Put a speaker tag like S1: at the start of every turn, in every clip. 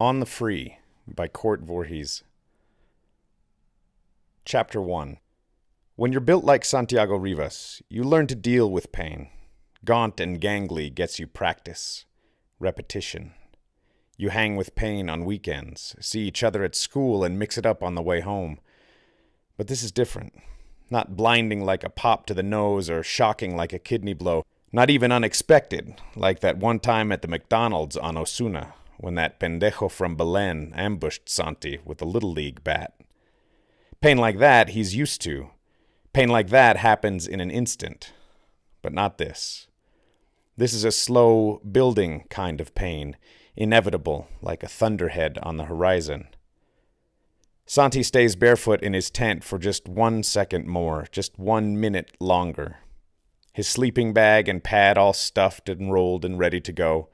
S1: On the Free by Coert Voorhees. Chapter 1. When you're built like Santiago Rivas, you learn to deal with pain. Gaunt and gangly gets you practice, repetition. You hang with pain on weekends, see each other at school and mix it up on the way home. But this is different. Not blinding like a pop to the nose or shocking like a kidney blow. Not even unexpected, like that one time at the McDonald's on Osuna, when that pendejo from Belen ambushed Santi with a Little League bat. Pain like that he's used to. Pain like that happens in an instant. But not this. This is a slow, building kind of pain, inevitable, like a thunderhead on the horizon. Santi stays barefoot in his tent for just 1 second more, just 1 minute longer. His sleeping bag and pad all stuffed and rolled and ready to go.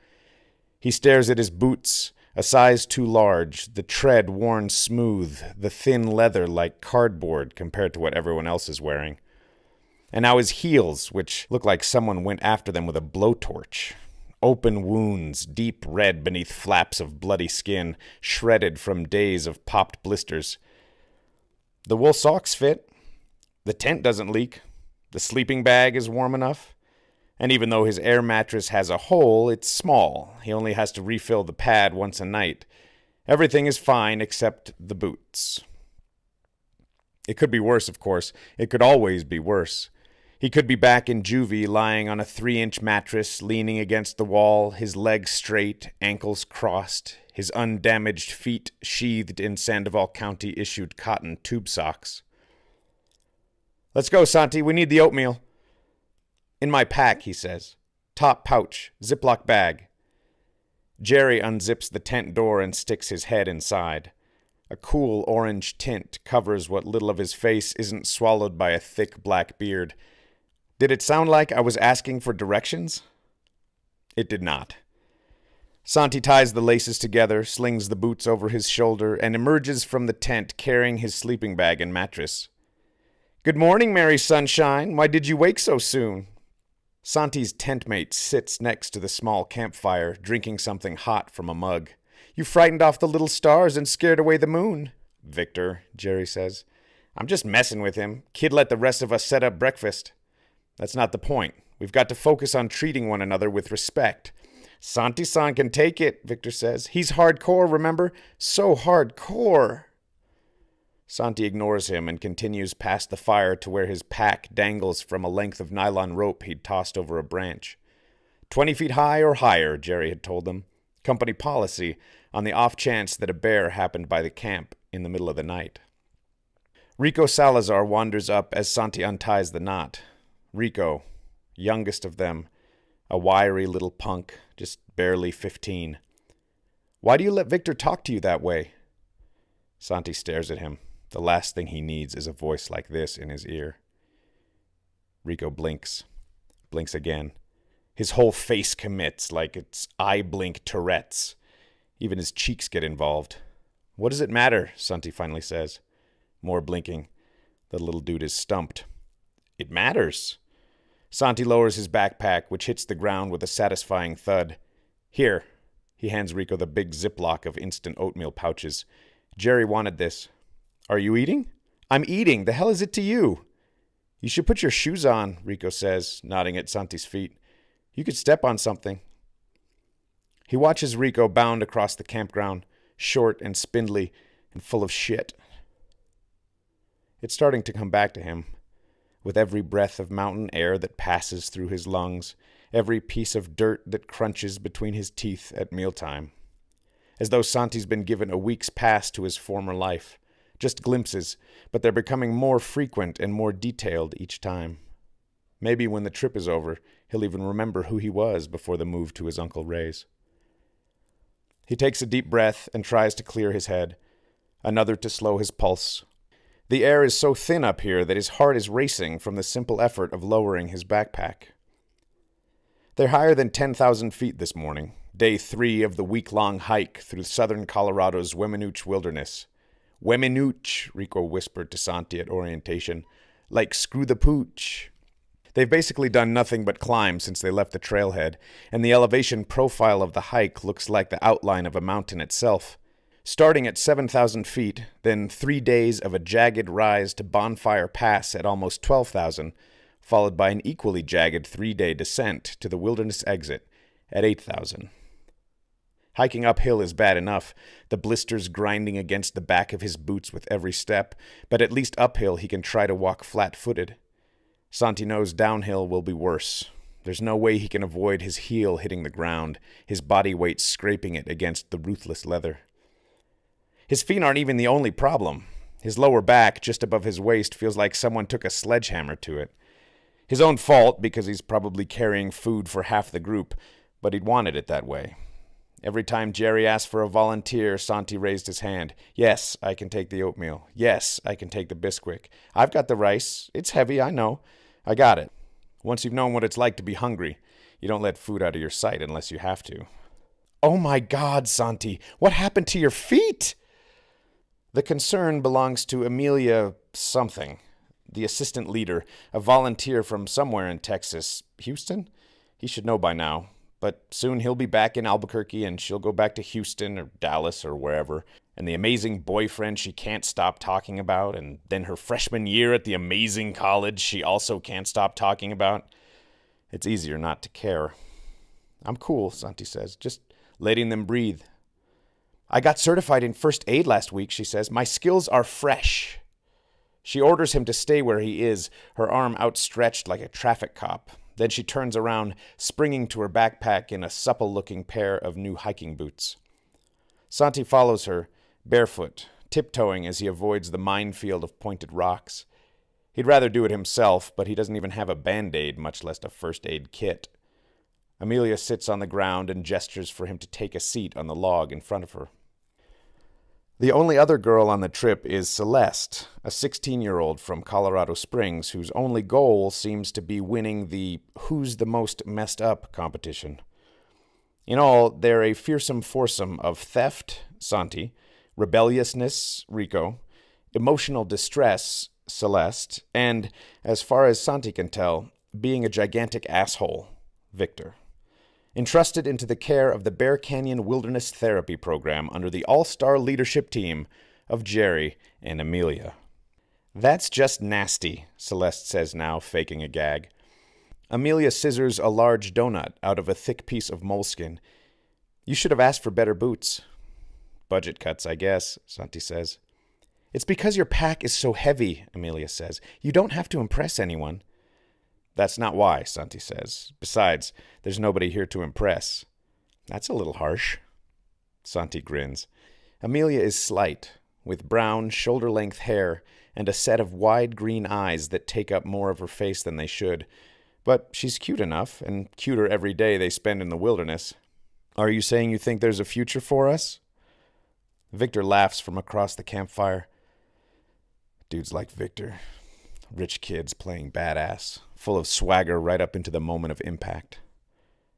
S1: He stares at his boots, a size too large, the tread worn smooth, the thin leather like cardboard compared to what everyone else is wearing. And now his heels, which look like someone went after them with a blowtorch. Open wounds, deep red beneath flaps of bloody skin, shredded from days of popped blisters. The wool socks fit. The tent doesn't leak. The sleeping bag is warm enough. And even though his air mattress has a hole, it's small. He only has to refill the pad once a night. Everything is fine except the boots. It could be worse, of course. It could always be worse. He could be back in juvie, lying on a 3-inch mattress, leaning against the wall, his legs straight, ankles crossed, his undamaged feet sheathed in Sandoval County-issued cotton tube socks. "Let's go, Santi. We need the oatmeal." "In my pack," he says. "Top pouch, Ziploc bag." Jerry unzips the tent door and sticks his head inside. A cool orange tint covers what little of his face isn't swallowed by a thick black beard. Did it sound like I was asking for directions? It did not. Santi ties the laces together, slings the boots over his shoulder, and emerges from the tent carrying his sleeping bag and mattress. "Good morning, Mary Sunshine. Why did you wake so soon?" Santi's tent mate sits next to the small campfire, drinking something hot from a mug. "You frightened off the little stars and scared away the moon." "Victor," Jerry says. "I'm just messing with him. Kid let the rest of us set up breakfast." "That's not the point. We've got to focus on treating one another with respect." "Santi-san can take it," Victor says. "He's hardcore, remember? So hardcore." Santi ignores him and continues past the fire to where his pack dangles from a length of nylon rope he'd tossed over a branch. 20 feet high or higher, Jerry had told them. Company policy, on the off chance that a bear happened by the camp in the middle of the night. Rico Salazar wanders up as Santi unties the knot. Rico, youngest of them, a wiry little punk, just barely 15. "Why do you let Victor talk to you that way?" Santi stares at him. The last thing he needs is a voice like this in his ear. Rico blinks. Blinks again. His whole face commits like it's eye-blink Tourette's. Even his cheeks get involved. "What does it matter?" Santi finally says. More blinking. The little dude is stumped. "It matters." Santi lowers his backpack, which hits the ground with a satisfying thud. "Here." He hands Rico the big Ziploc of instant oatmeal pouches. "Jerry wanted this." "Are you eating?" "I'm eating. The hell is it to you?" "You should put your shoes on," Rico says, nodding at Santi's feet. "You could step on something." He watches Rico bound across the campground, short and spindly and full of shit. It's starting to come back to him, with every breath of mountain air that passes through his lungs, every piece of dirt that crunches between his teeth at mealtime. As though Santi's been given a week's pass to his former life. Just glimpses, but they're becoming more frequent and more detailed each time. Maybe when the trip is over, he'll even remember who he was before the move to his Uncle Ray's. He takes a deep breath and tries to clear his head, another to slow his pulse. The air is so thin up here that his heart is racing from the simple effort of lowering his backpack. They're higher than 10,000 feet this morning, day 3 of the week-long hike through southern Colorado's Weminuche Wilderness. "Weminuche," Rico whispered to Santi at orientation. "Like screw the pooch." They've basically done nothing but climb since they left the trailhead, and the elevation profile of the hike looks like the outline of a mountain itself. Starting at 7,000 feet, then 3 days of a jagged rise to Bonfire Pass at almost 12,000, followed by an equally jagged 3-day descent to the wilderness exit at 8,000. Hiking uphill is bad enough, the blisters grinding against the back of his boots with every step, but at least uphill he can try to walk flat-footed. Santi knows downhill will be worse. There's no way he can avoid his heel hitting the ground, his body weight scraping it against the ruthless leather. His feet aren't even the only problem. His lower back, just above his waist, feels like someone took a sledgehammer to it. His own fault, because he's probably carrying food for half the group, but he'd wanted it that way. Every time Jerry asked for a volunteer, Santi raised his hand. Yes, I can take the oatmeal. Yes, I can take the Bisquick. I've got the rice. It's heavy, I know. I got it. Once you've known what it's like to be hungry, you don't let food out of your sight unless you have to. Oh my God, Santi, what happened to your feet? The concern belongs to Amelia something, the assistant leader, a volunteer from somewhere in Texas. Houston? He should know by now. But soon he'll be back in Albuquerque and she'll go back to Houston or Dallas or wherever. And the amazing boyfriend she can't stop talking about, and then her freshman year at the amazing college she also can't stop talking about. It's easier not to care. I'm cool, Santi says, just letting them breathe. I got certified in first aid last week, she says. My skills are fresh. She orders him to stay where he is, her arm outstretched like a traffic cop. Then she turns around, springing to her backpack in a supple-looking pair of new hiking boots. Santi follows her, barefoot, tiptoeing as he avoids the minefield of pointed rocks. He'd rather do it himself, but he doesn't even have a Band-Aid, much less a first aid kit. Amelia sits on the ground and gestures for him to take a seat on the log in front of her. The only other girl on the trip is Celeste, a 16-year-old from Colorado Springs whose only goal seems to be winning the Who's the Most Messed Up competition. In all, they're a fearsome foursome of theft, Santi, rebelliousness, Rico, emotional distress, Celeste, and, as far as Santi can tell, being a gigantic asshole, Victor. Entrusted into the care of the Bear Canyon Wilderness Therapy Program under the all-star leadership team of Jerry and Amelia. That's just nasty, Celeste says now, faking a gag. Amelia scissors a large donut out of a thick piece of moleskin. You should have asked for better boots. Budget cuts, I guess, Santi says. It's because your pack is so heavy, Amelia says. You don't have to impress anyone. That's not why, Santi says. Besides, there's nobody here to impress. That's a little harsh. Santi grins. Amelia is slight, with brown, shoulder-length hair and a set of wide green eyes that take up more of her face than they should. But she's cute enough, and cuter every day they spend in the wilderness. Are you saying you think there's a future for us? Victor laughs from across the campfire. Dudes like Victor. Rich kids playing badass, full of swagger right up into the moment of impact.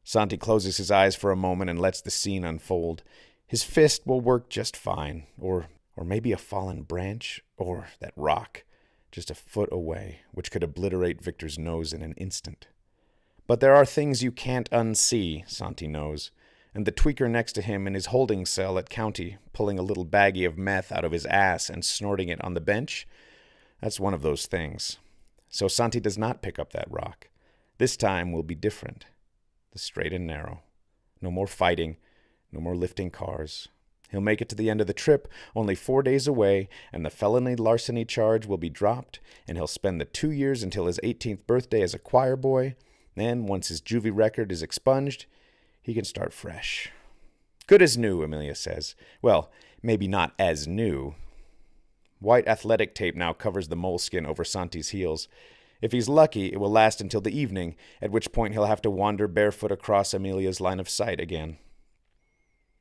S1: Santi closes his eyes for a moment and lets the scene unfold. His fist will work just fine, or maybe a fallen branch, or that rock, just a foot away, which could obliterate Victor's nose in an instant. But there are things you can't unsee, Santi knows, and the tweaker next to him in his holding cell at County, pulling a little baggie of meth out of his ass and snorting it on the bench, that's one of those things. So Santi does not pick up that rock. This time will be different. The straight and narrow. No more fighting. No more lifting cars. He'll make it to the end of the trip, only 4 days away, and the felony larceny charge will be dropped, and he'll spend the 2 years until his 18th birthday as a choir boy. Then, once his juvie record is expunged, he can start fresh. Good as new, Amelia says. Well, maybe not as new. White athletic tape now covers the moleskin over Santi's heels. If he's lucky, it will last until the evening, at which point he'll have to wander barefoot across Amelia's line of sight again.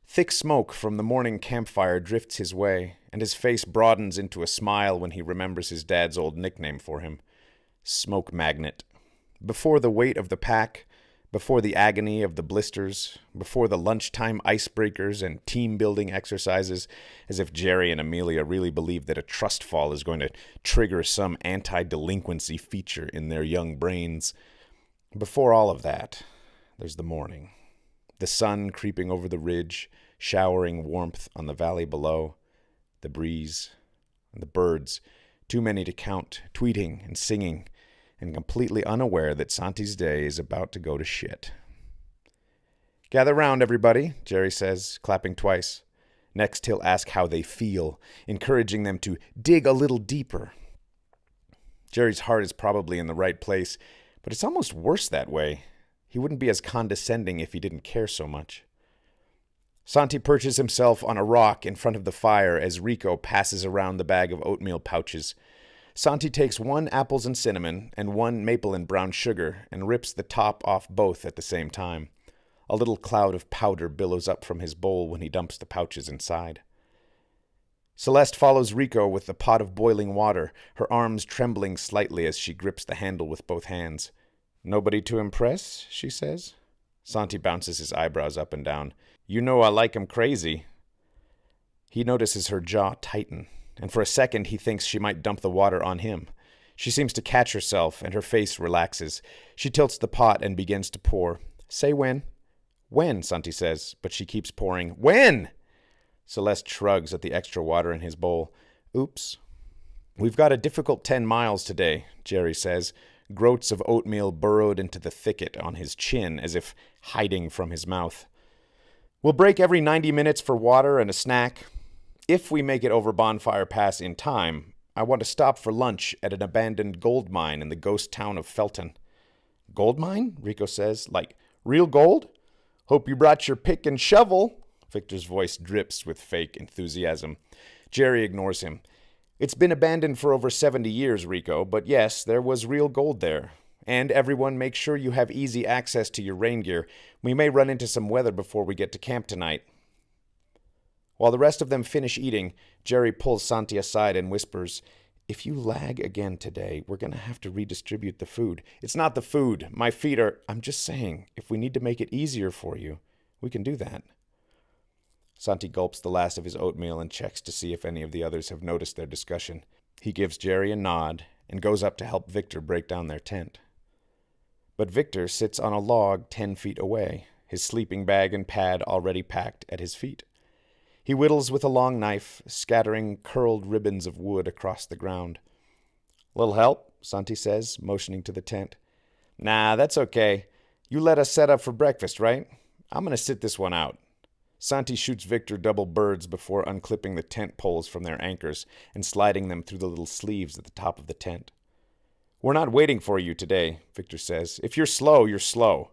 S1: Thick smoke from the morning campfire drifts his way, and his face broadens into a smile when he remembers his dad's old nickname for him, Smoke Magnet. Before the weight of the pack, Before the agony of the blisters, before the lunchtime icebreakers and team-building exercises, as if Jerry and Amelia really believe that a trust fall is going to trigger some anti-delinquency feature in their young brains. Before all of that, there's the morning. The sun creeping over the ridge, showering warmth on the valley below, the breeze, and the birds, too many to count, tweeting and singing, and completely unaware that Santi's day is about to go to shit. "Gather round, everybody," Jerry says, clapping twice. Next, he'll ask how they feel, encouraging them to dig a little deeper. Jerry's heart is probably in the right place, but it's almost worse that way. He wouldn't be as condescending if he didn't care so much. Santi perches himself on a rock in front of the fire as Rico passes around the bag of oatmeal pouches. Santi takes 1 apples and cinnamon and 1 maple and brown sugar and rips the top off both at the same time. A little cloud of powder billows up from his bowl when he dumps the pouches inside. Celeste follows Rico with the pot of boiling water, her arms trembling slightly as she grips the handle with both hands. "Nobody to impress?" she says. Santi bounces his eyebrows up and down. "You know I like 'em crazy." He notices her jaw tighten, and for a second he thinks she might dump the water on him. She seems to catch herself, and her face relaxes. She tilts the pot and begins to pour. "Say when." "When," Santi says, but she keeps pouring. "When?" Celeste shrugs at the extra water in his bowl. "Oops." "We've got a difficult 10 miles today," Jerry says, groats of oatmeal burrowed into the thicket on his chin as if hiding from his mouth. "We'll break every 90 minutes for water and a snack. If we make it over Bonfire Pass in time, I want to stop for lunch at an abandoned gold mine in the ghost town of Felton." "Gold mine?" Rico says. "Like real gold? Hope you brought your pick and shovel." Victor's voice drips with fake enthusiasm. Jerry ignores him. "It's been abandoned for over 70 years, Rico, but yes, there was real gold there. And everyone, make sure you have easy access to your rain gear. We may run into some weather before we get to camp tonight." While the rest of them finish eating, Jerry pulls Santi aside and whispers, "If you lag again today, we're going to have to redistribute the food." "It's not the food. My feet are—" "I'm just saying, if we need to make it easier for you, we can do that." Santi gulps the last of his oatmeal and checks to see if any of the others have noticed their discussion. He gives Jerry a nod and goes up to help Victor break down their tent. But Victor sits on a log 10 feet away, his sleeping bag and pad already packed at his feet. He whittles with a long knife, scattering curled ribbons of wood across the ground. "Little help?" Santi says, motioning to the tent. "Nah, that's okay. You let us set up for breakfast, right? I'm going to sit this one out." Santi shoots Victor double birds before unclipping the tent poles from their anchors and sliding them through the little sleeves at the top of the tent. "We're not waiting for you today," Victor says. "If you're slow, you're slow."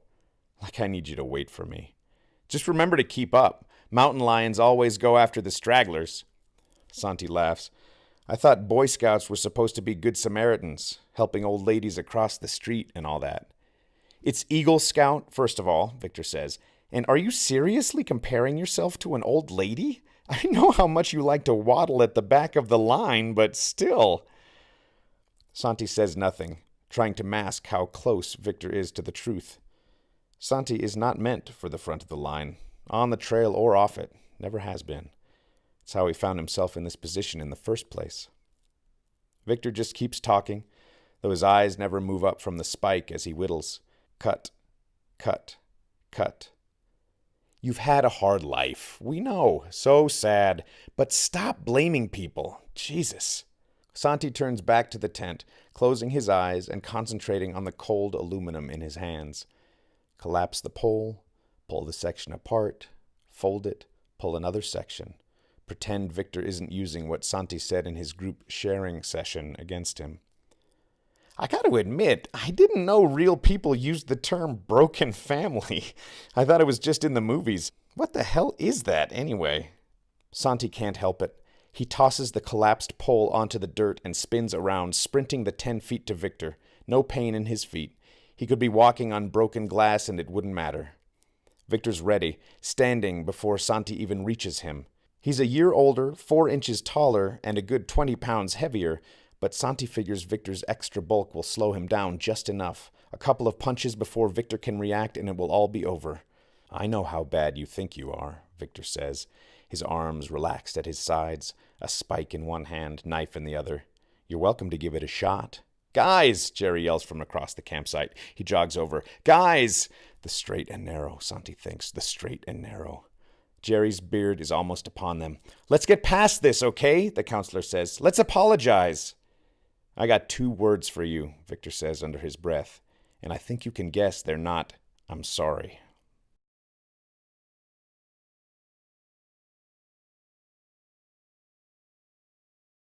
S1: Like I need you to wait for me. "Just remember to keep up. Mountain lions always go after the stragglers." Santi laughs. "I thought Boy Scouts were supposed to be good Samaritans, helping old ladies across the street and all that." "It's Eagle Scout, first of all," Victor says. "And are you seriously comparing yourself to an old lady? I know how much you like to waddle at the back of the line, but still." Santi says nothing, trying to mask how close Victor is to the truth. Santi is not meant for the front of the line, on the trail or off it, never has been. It's how he found himself in this position in the first place. Victor just keeps talking, though his eyes never move up from the spike as he whittles. Cut, cut, cut. "You've had a hard life. We know. So sad. But stop blaming people. Jesus." Santi turns back to the tent, closing his eyes and concentrating on the cold aluminum in his hands. Collapse the pole, pull the section apart, fold it, pull another section. Pretend Victor isn't using what Santi said in his group sharing session against him. "I got to admit, I didn't know real people used the term broken family. I thought it was just in the movies. What the hell is that, anyway?" Santi can't help it. He tosses the collapsed pole onto the dirt and spins around, sprinting the 10 feet to Victor. No pain in his feet. He could be walking on broken glass and it wouldn't matter. Victor's ready, standing before Santi even reaches him. He's a year older, 4 inches taller, and a good 20 pounds heavier, but Santi figures Victor's extra bulk will slow him down just enough. A couple of punches before Victor can react and it will all be over. I know how bad you think you are, Victor says, his arms relaxed at his sides, a spike in one hand, knife in the other. You're welcome to give it a shot. Guys! Jerry yells from across the campsite. He jogs over. Guys! The straight and narrow, Santi thinks. The straight and narrow. Jerry's beard is almost upon them. Let's get past this, okay? The counselor says. Let's apologize. I got 2 words for you, Victor says under his breath. And I think you can guess they're not, I'm sorry.